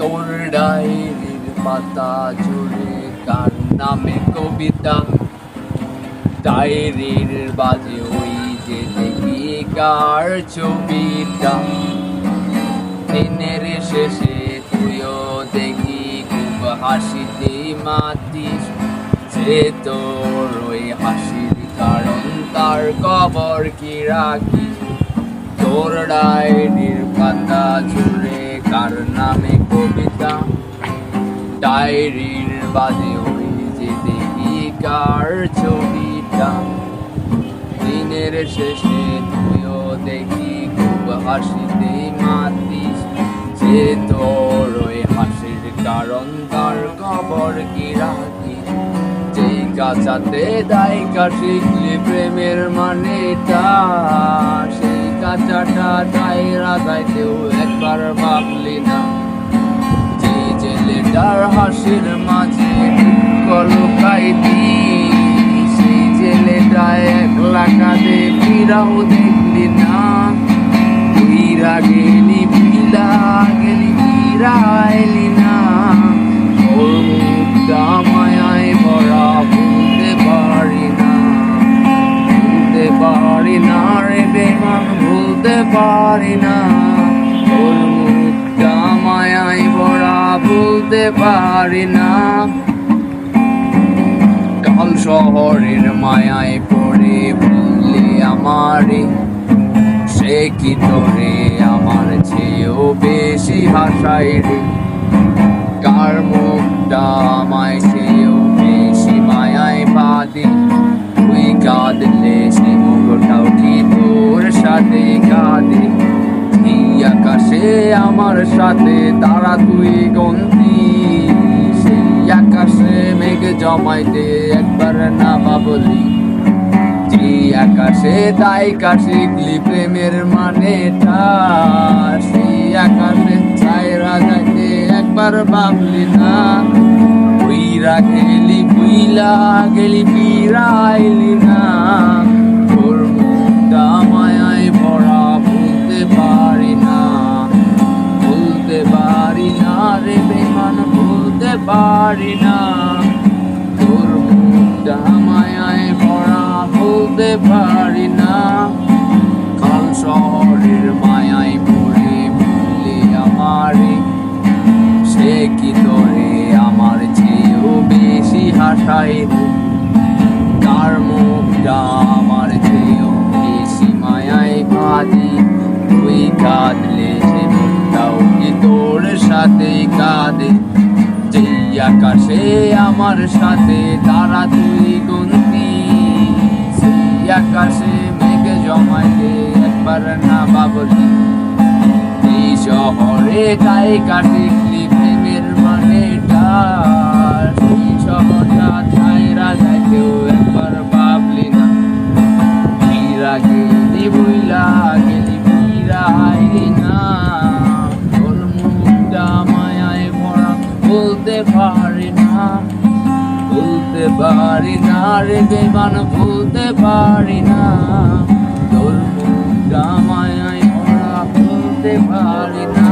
তোর ডায়েরির পাতা জুড়ে কার নামে কবিতা, ডায়েরির বাজে ওই যে দেখি কার ছবিটা। দিনের শেষে তুইও দেখি খুব হাসিতে মাতিস, যে তোর ওই হাসির কারণ তার খবর কি রাখিস। তোর ডায়েরির পাতা জুড়ে কার নামে কবিতা, ডায়েরির বাজে ওই যে দেখি কার ছবিটা। দিনের শেষে তুইও দেখি খুব হাসিতে মাতিস, যে তোর ওই হাসির কারণ তার খবর কি রাখিস। যেই কাঁচাতে দায়িকা শিখলি প্রেমের মানেটা, সেই কাঁচাটা দায়রা যাইতেও একবার ভাবলি না। যে ছেলেটার হাসির মাঝে লুকাইতি, সেই ছেলেটা একলা কাঁদে ফিরাও দেখলি না। ফিরা গেলি ফিরা গেলি ফিরাইলি না, ওর মুখটা মায়ায় ভরা ভুলতে পারি না। ভুলতে পারি না রে বেমান, ভুলতে পারি না। ওর মুখটা মায়ায় ভরা ভুলতে পারি না। কাল শহরের মায়ায় পড়ে ভুললে আমারে, সে কি তোরে আমার চেয়েও বেশি হাসায় রে। কার মুখটা আমায় চেয়েও বেশি মায়ায় বাঁধে, তুই কাঁদলে সে মুখটাও কি তোর সাথে কাঁদে। এই আকাশে আমার সাথে তারা তুই গন্তি, সেই আকাশে মেঘ জমাইতে একবার না ভাবলি। যে আকাশে তাই শিখলি প্রেমের মানেটা, সেই আকাশে ছায়রা যাইতে একবার ভাবলি না। উইরা গেলি বুইলা গেলি ফিরাইলি না, তোর মুখটা মায়ায় ভরা ভুলতে পারি না। ভুলতে পারি না রে বেমান, ভুলতে পারি না। তোর মুখটা মায়ায় ভরা ভুলতে পারি না। কাল শহরের মায়ায় পড়ে ভুললে আমারে, সে কি তোরে আমার চেয়েও বেশি হাসায় রে। তার মুখটা আমার চেয়েও বেশি মায়ায় বাঁধে, তুই কাঁদলে সে মুখটাও কি তোর সাথে কাঁদে। যেই আকাশে আমার সাথে তারা তুই গুনতি, সেই আকাশে মেঘ জমাইতে একবার না ভাবলি। এই শহরে গায়িকা শিখলি প্রেমের মানেটা, সেই শহরটা ছায়রা যাইতেও একবার ভাবলি না। ফিরা গেলি বইলা গেলি ফিরাইলি না, তোর মুখটা মায়ায় ভরা বলতে পারি না। বলতে পারি না রে বেমান, বলতে পারি না। তোর মুখটা মায়ায় ভরা বলতে পারি না।